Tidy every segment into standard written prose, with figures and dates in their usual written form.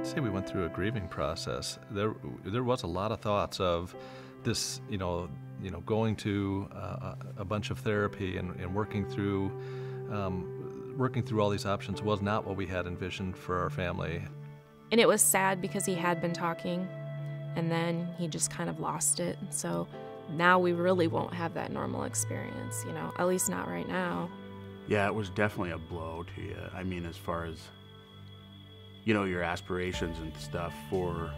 Say we went through a grieving process. There was a lot of thoughts of this, going to a bunch of therapy and working through all these options was not what we had envisioned for our family. And it was sad because he had been talking, and then he just kind of lost it. So now we really won't have that normal experience, at least not right now. Yeah, it was definitely a blow to you. I mean, as far as, your aspirations and stuff for,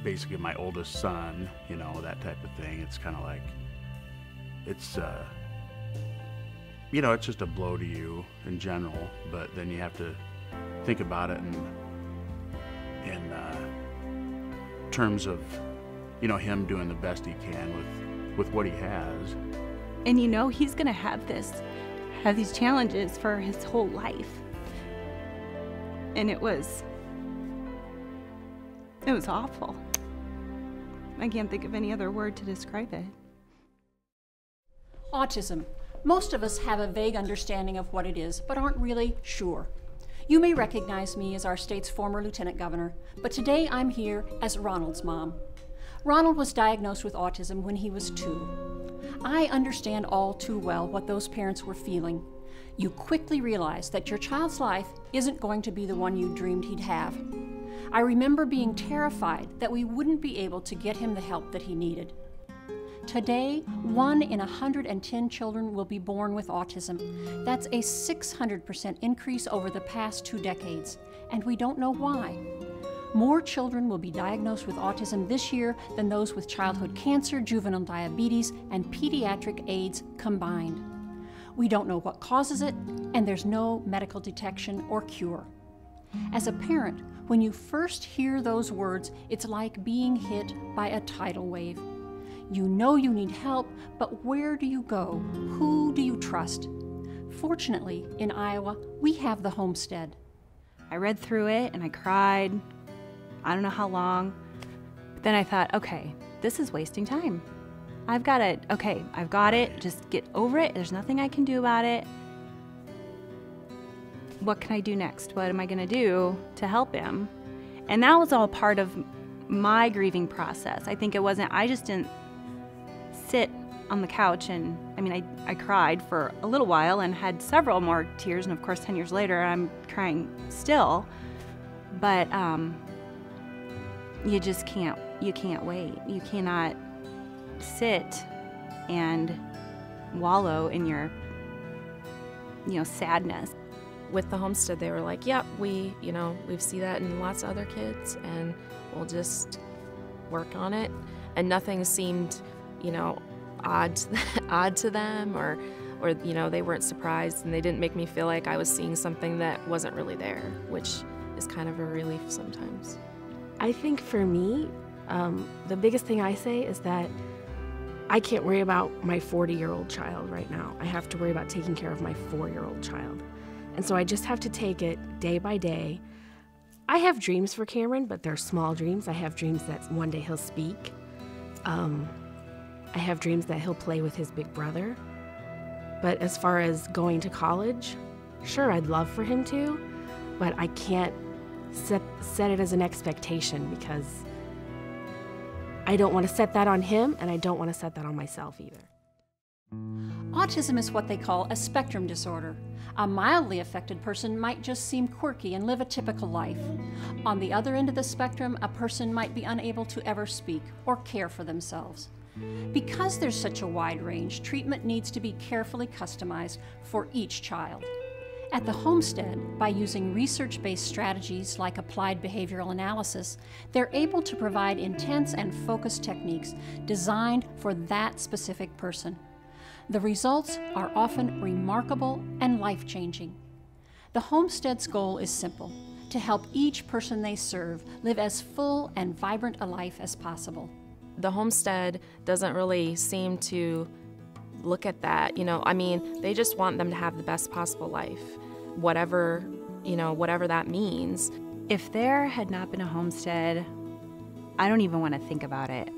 basically my oldest son, that type of thing. It's kind of like, it's just a blow to you in general, but then you have to think about it in terms of, him doing the best he can with what he has. And he's gonna have these challenges for his whole life. And it was awful. I can't think of any other word to describe it. Autism. Most of us have a vague understanding of what it is, but aren't really sure. You may recognize me as our state's former lieutenant governor, but today I'm here as Ronald's mom. Ronald was diagnosed with autism when he was 2. I understand all too well what those parents were feeling. You quickly realize that your child's life isn't going to be the one you dreamed he'd have. I remember being terrified that we wouldn't be able to get him the help that he needed. Today, 1 in 110 children will be born with autism. That's a 600% increase over the past 2 decades, and we don't know why. More children will be diagnosed with autism this year than those with childhood cancer, juvenile diabetes, and pediatric AIDS combined. We don't know what causes it, and there's no medical detection or cure. As a parent, when you first hear those words, it's like being hit by a tidal wave. You know you need help, but where do you go? Who do you trust? Fortunately, in Iowa, we have the Homestead. I read through it and I cried. I don't know how long. But then I thought, okay, this is wasting time. I've got it. Just get over it. There's nothing I can do about it. What can I do next? What am I going to do to help him? And that was all part of my grieving process. I just didn't sit on the couch and, I cried for a little while and had several more tears, and of course 10 years later I'm crying still. But you just can't wait. You cannot sit and wallow in your, sadness. With the Homestead, they were like, yep, we see that in lots of other kids, and we'll just work on it. And nothing seemed, odd to them, or they weren't surprised, and they didn't make me feel like I was seeing something that wasn't really there, which is kind of a relief sometimes. I think for me, the biggest thing I say is that I can't worry about my 40-year-old child right now. I have to worry about taking care of my 4-year-old child. And so I just have to take it day by day. I have dreams for Cameron, but they're small dreams. I have dreams that one day he'll speak. I have dreams that he'll play with his big brother. But as far as going to college, sure, I'd love for him to, but I can't set it as an expectation, because I don't want to set that on him, and I don't want to set that on myself either. Autism is what they call a spectrum disorder. A mildly affected person might just seem quirky and live a typical life. On the other end of the spectrum, a person might be unable to ever speak or care for themselves. Because there's such a wide range, treatment needs to be carefully customized for each child. At the Homestead, by using research-based strategies like applied behavioral analysis, they're able to provide intense and focused techniques designed for that specific person. The results are often remarkable and life-changing. The Homestead's goal is simple: to help each person they serve live as full and vibrant a life as possible. The Homestead doesn't really seem to look at that, they just want them to have the best possible life, whatever that means. If there had not been a Homestead, I don't even want to think about it.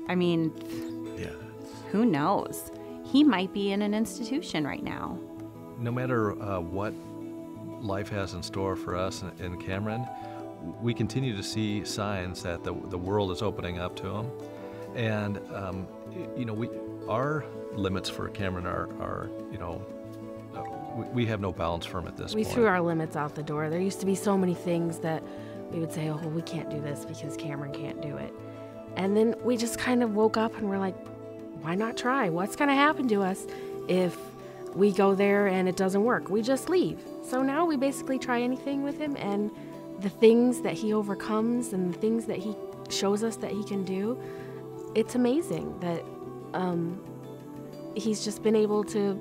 Who knows? He might be in an institution right now. No matter what life has in store for us and Cameron, we continue to see signs that the world is opening up to him. And, our limits for Cameron are we have no balance for him at this We point. threw our limits out the door. There used to be so many things that we would say, oh, well, we can't do this because Cameron can't do it. And then we just kind of woke up and we're like, why not try? What's going to happen to us if we go there and it doesn't work? We just leave. So now we basically try anything with him, and the things that he overcomes and the things that he shows us that he can do, it's amazing that he's just been able to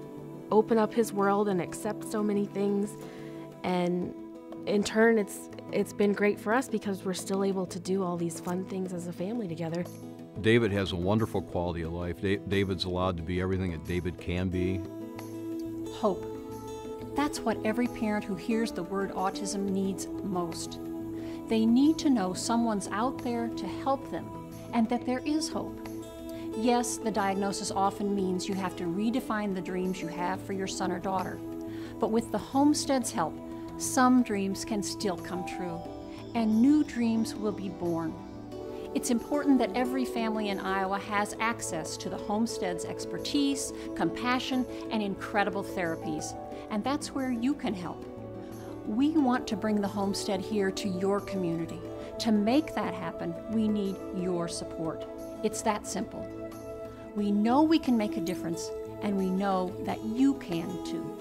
open up his world and accept so many things. And in turn, it's been great for us because we're still able to do all these fun things as a family together. David has a wonderful quality of life. David's allowed to be everything that David can be. Hope. That's what every parent who hears the word autism needs most. They need to know someone's out there to help them and that there is hope. Yes, the diagnosis often means you have to redefine the dreams you have for your son or daughter. But with the Homestead's help, some dreams can still come true, and new dreams will be born. It's important that every family in Iowa has access to the Homestead's expertise, compassion, and incredible therapies, and that's where you can help. We want to bring the Homestead here to your community. To make that happen, we need your support. It's that simple. We know we can make a difference, and we know that you can too.